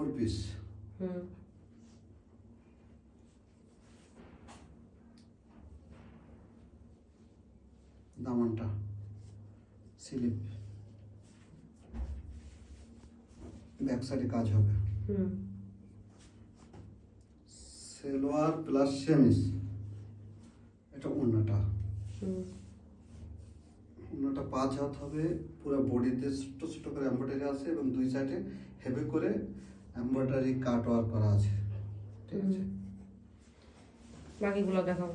4 piece. দামানটা slip, back সাইডে কাজ হবে। সালোয়ার প্লাস সেমিস, এটা ওড়নাটা। ওড়নাটা 5 হাত হবে, পুরো বডিতে ছোট ছোট করে এমব্রয়ডারি আছে এবং দুই সাইডে হেভি করে এমব্রয়ডারি কাট ওয়ার্ক করা আছে। ঠিক আছে, বাকিগুলো দেখাও।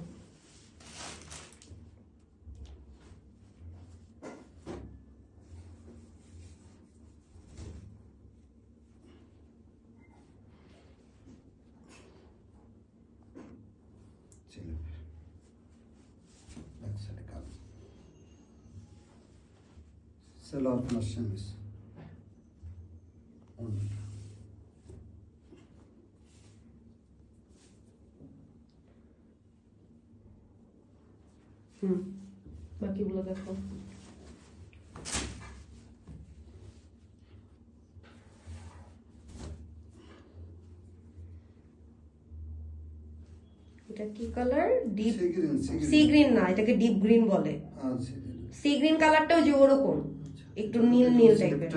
সালোয়ার প্লাস সেমিস, বাকিগুলো দেখো। এটা কি কালার? ডিপ সি গ্রিন না, এটাকে ডিপ গ্রিন বলে। সি গ্রিন কালারটাও যে ওরকম একটু নীল নীল টাইপের।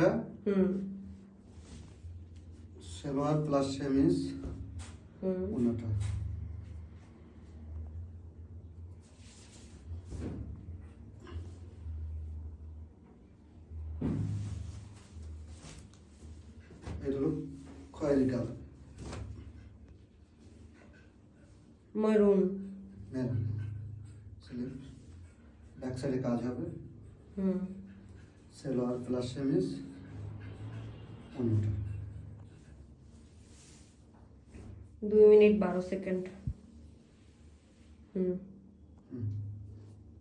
সালোয়ার প্লাস সেমিস, ওনাটা এটা হলো খয়েরি কালার, মেরুন। স্লিপ, ব্যাক সাইডে কাজ হবে। সালোয়ার প্লাস সেমিস, ওনাটা 2 মিনিট 12 সেকেন্ড।